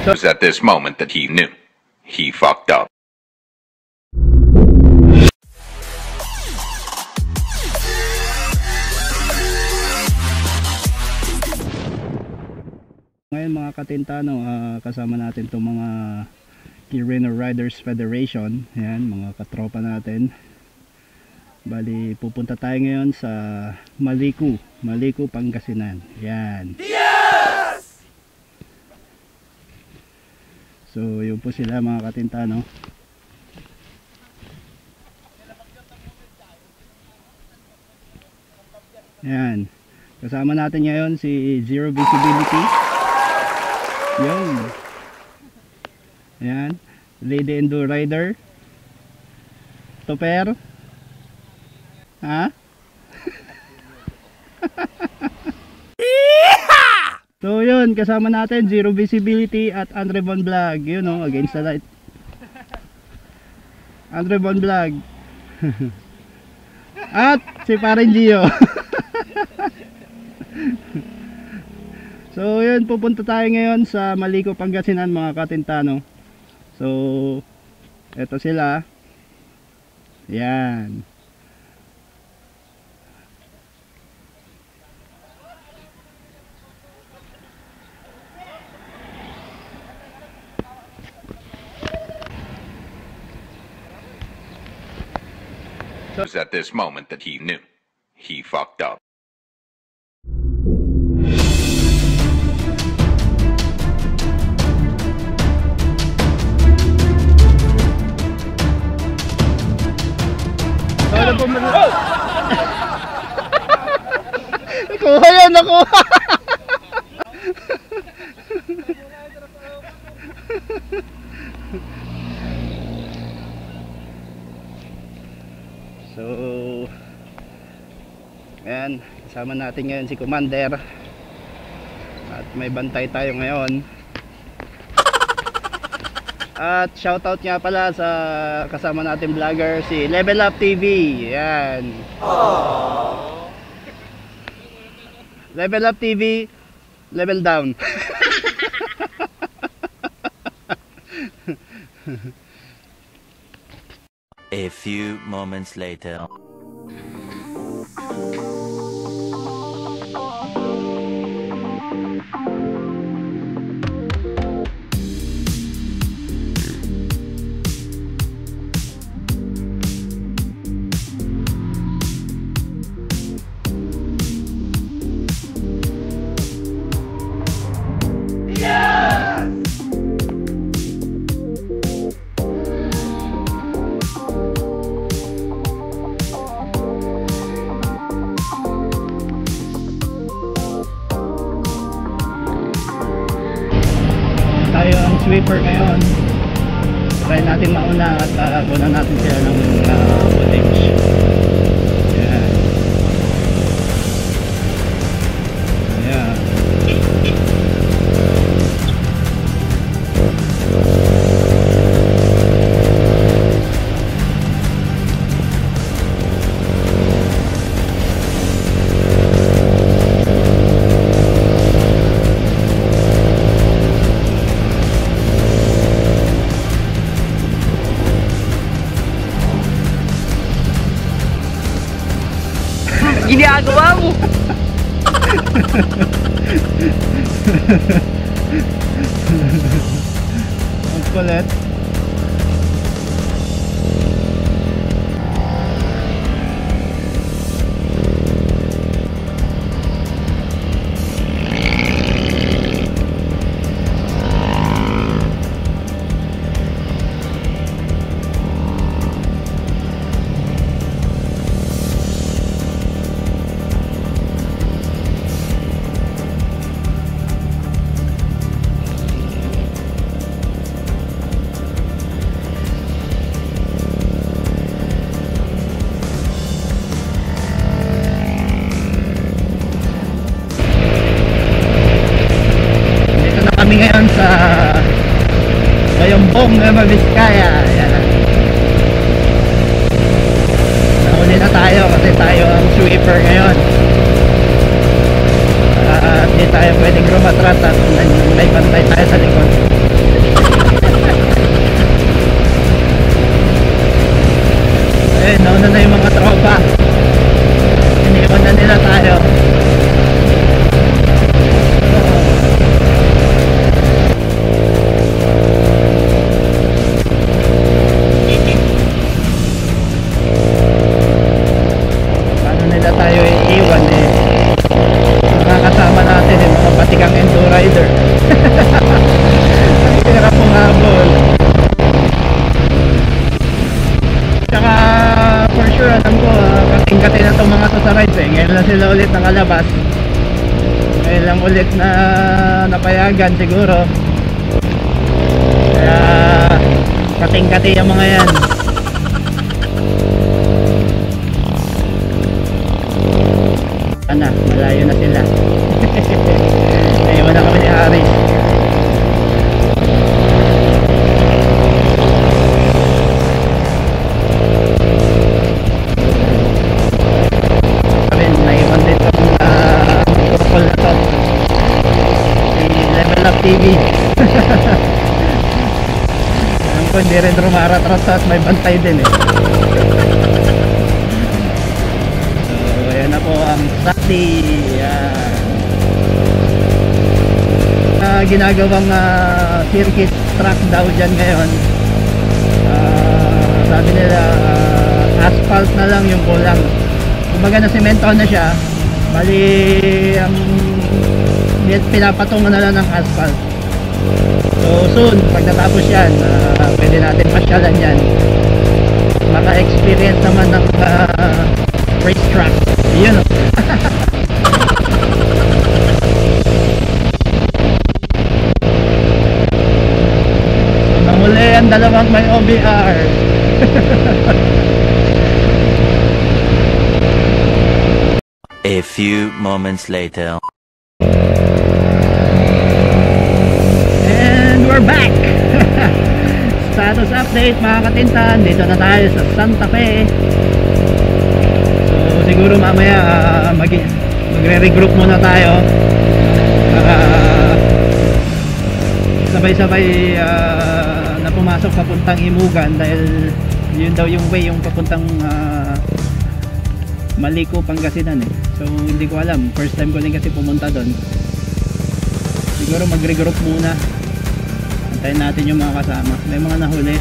It was at this moment that he knew. He fucked up. Ngayon mga katintano, kasama natin itong mga Kirino Riders Federation. Ayan, mga katropa natin. Bali, pupunta tayo ngayon sa Maliku, Pangasinan. Ayan. Yes! So, yun po sila mga katintano. Ayan. Kasama natin ngayon si Zero Visibility. Yun. Ayan. Lady Enduro Rider. Topper. Ha? So yun, kasama natin Zero Visibility at Andre Von Vlog. Yun o, against the light. Andre Von Vlog. At si Parin Gio. So yun, pupunta tayo ngayon sa Maliku, Pangasinan mga katintano. So eto sila. Yan. It was at this moment that he knew. He fucked up. Ano po mo? Nakuha yan, nakuha! So, ayan, kasama natin ngayon si Commander. At may bantay tayo ngayon. At shoutout nga pala sa kasama natin vlogger si Level Up TV. Ayan. Aww. Level Up TV, level down. A few moments later. Tayo ang sweeper ngayon. Try natin mauna at kunan natin sila ng footage. Ayan. Ayan. Ginagawa mo. Ang kulit. Kami ngayon sa Bayambong, Nueva Vizcaya. Ayan. Nauli na tayo kasi tayo ang sweeper ngayon. Hindi tayo pwedeng rumatras at may bantay tayo sa likod. Eh, nauna na yung mga tropa. Iniwan na nila tayo. Paano nila tayo iiwan eh? Mga kasama natin eh, mga patikang endo rider. Ang hirap pumabol. Tsaka for sure alam ko kating-kati na itong mga to sa rides eh. Ngayon lang sila ulit nakalabas. Ngayon lang ulit na napayagan siguro. Kaya kating-kati yung mga yan. Ana, malayo na sila. Naiwan na kami ni Aris. Naiwan din itong couple na to. Si Level Up TV. Alam ko hindi rin rumaratras at may bantay din eh. So ayan na po ang Sakti. Ginagawang circuit track daw dyan ngayon. Sabi nila asphalt na lang yung kulang. Kumbaga na semento na siya, bali ang pinapatungan na lang ng asphalt. So soon, pag natapos yan, pwede natin pasyalan yan. Maka-experience naman ng racetrack. Yun o. So nahuli ang dalawang may OBR. A few moments later. And we're back. Status update mga katintan. Dito na tayo sa Santa Fe. So siguro mamaya magre-regroup muna tayo. Sabay-sabay na pumasok papuntang Imugan dahil yun daw yung way yung papuntang Maliko, Pangasinan eh. So hindi ko alam, first time ko din kasi pumunta doon. Siguro magre-group muna. Antayin natin yung mga kasama. May mga nahuli.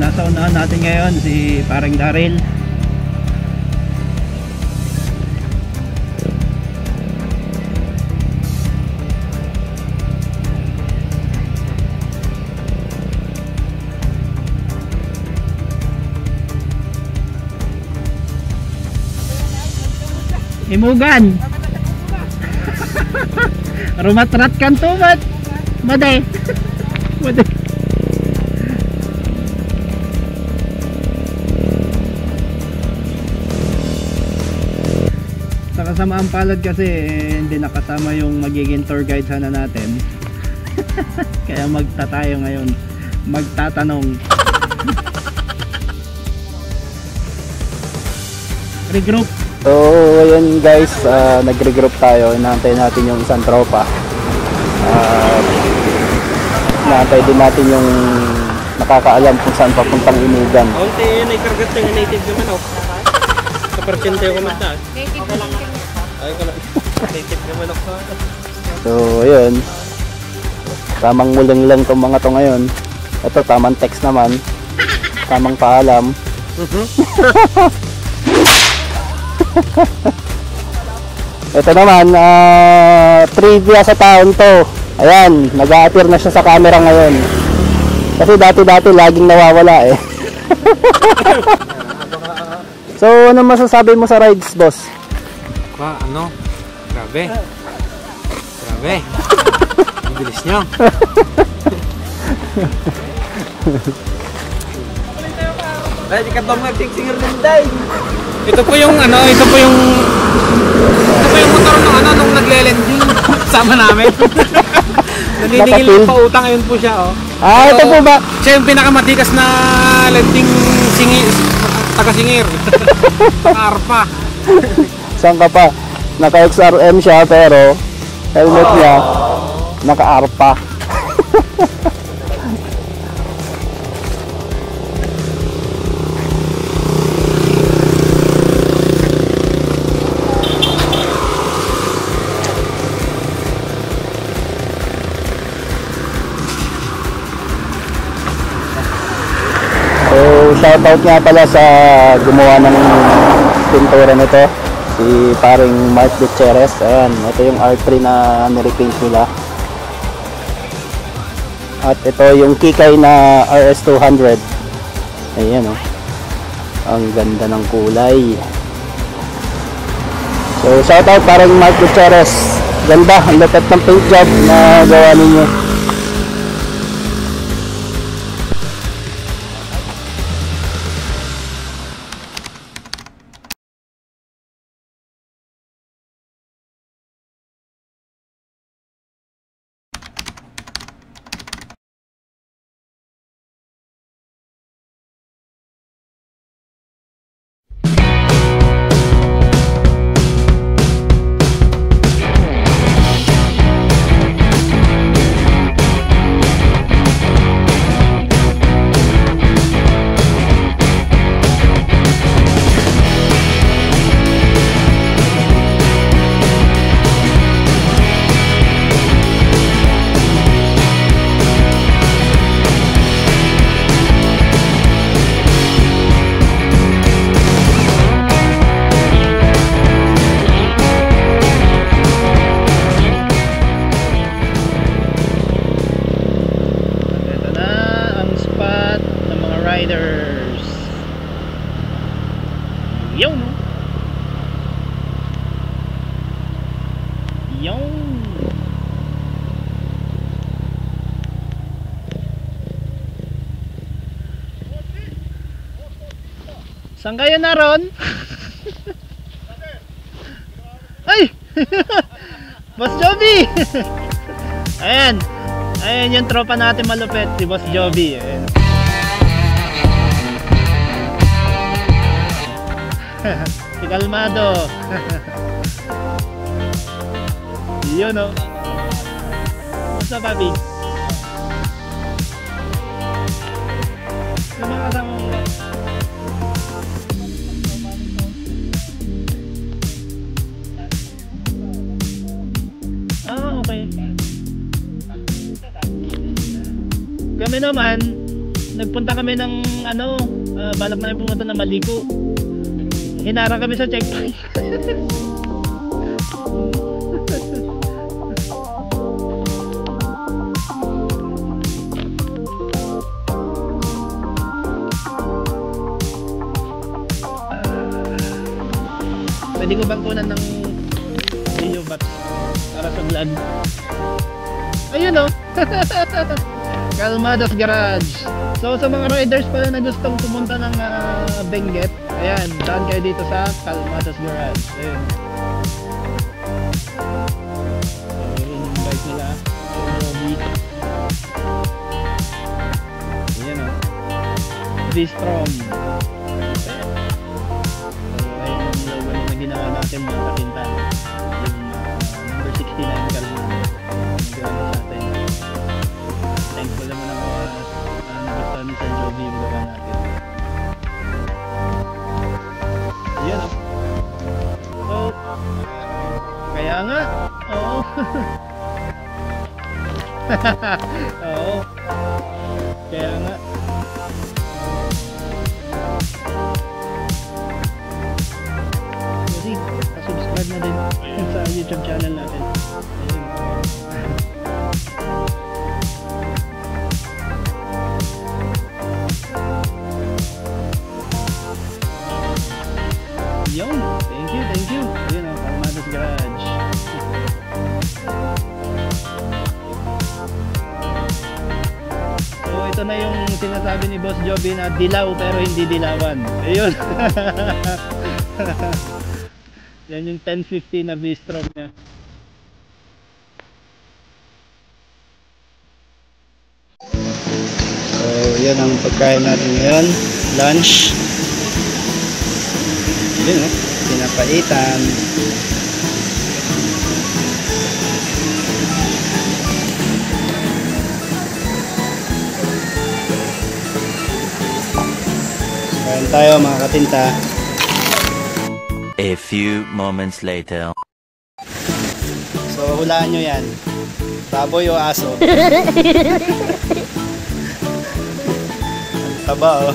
Nasa unahan natin ngayon si parang Daryl. Imugan. Rumatrat kan tumat. Made. Made. Kasama ang palad kasi hindi nakasama yung magiging tour guide sana natin. Kaya tayo ngayon magtatanong. Regroup. So ayun guys, nag-regroup tayo. Inaantay natin yung isang tropa. Inaantay din natin yung nakakaalam kung saan papuntang Imugan. Kaunti yun ay kargat yung native naman oh. Sa persyente ko mataas. Native na lang. Ay ko lang. Native naman ako. So ayun, tamang muling lang itong mga to ngayon. Ito tamang text naman, tamang paalam. Ito naman trivia sa taon to. Ayan, nag-a-appear na siya sa camera ngayon. Kasi dati-dati laging nawawala eh. So ano masasabi mo sa rides, boss? Ano? Grabe. Grabe. Ang bilis niyo. Ay, di ka ba mag-singer din day? Ito po yung motor ng nung nagle-lending sama namin. Naniningil pa utang, ayun po siya, oh. Ah, ito po ba? Siya yung pinakamatikas na lending taga-singir. Arpa. Saan ka pa? Naka-XRM siya pero helmet niya naka-ARPA. So, shoutout nga pala sa gumawa ng pintura nito, si paring Mark Gutierrez. Ayan, ito yung R3 na nirepaint nila. At ito yung Kikay na RS200. Ayan, oh. Ang ganda ng kulay. So, shoutout paring Mark Gutierrez. Ganda, ang lapit ng paint job na gawa ninyo. Riders. Yun, no? Yun. Saan kayo na ron? Ay! Boss Joby! Ayan. Ayan yung tropa natin malupit, si Boss Joby. Ayan. Si Kalmado. Yun, no? Basta, papi? Yung mga kasama mo ba? Ah, okay. Kami naman, nagpunta kami ng balak namin pumunta na Maliko. Hinarang kami sa checkpoint. Pwede ko bang kunan ng video box para sa vlog? Ayun, oh. Kalmado's Garage. So sa mga riders pala na gustong pumunta ng Benguet, ayan, daan kayo dito sa Kalmado's Garage. Ayun. So yun yung bike nila. Ayan, oh. V-Strom. So ayun yung logo na ginawa natin mga katinta. Yung number 69 Kalmado. Nagawa sa atin. Thankful naman ako nagustuhan ni San Jovi yung gawa natin. Yan, oh. So, kaya nga, oo. Oo. Kaya nga. Kasi, subscribe na din sa YouTube channel natin. Yun, thank you. Ayun, ang Kalmado's Garage. So ito ito na yung sinasabi ni Boss Joby na dilaw pero hindi dilawan. Ayun. Yan yung 1050 na V-stroke niya. So, yan ang pagkain natin ngayon. Lunch. Yun, pinapaitan. Kain tayo mga katinta. A few moments later. So, hulaan nyo yan. Baboy o aso? Ang taba, oh.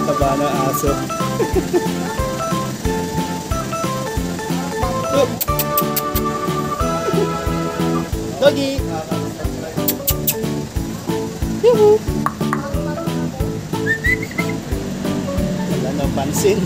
Taba ng aso. Doggy! Yuhu! Wala na pansin.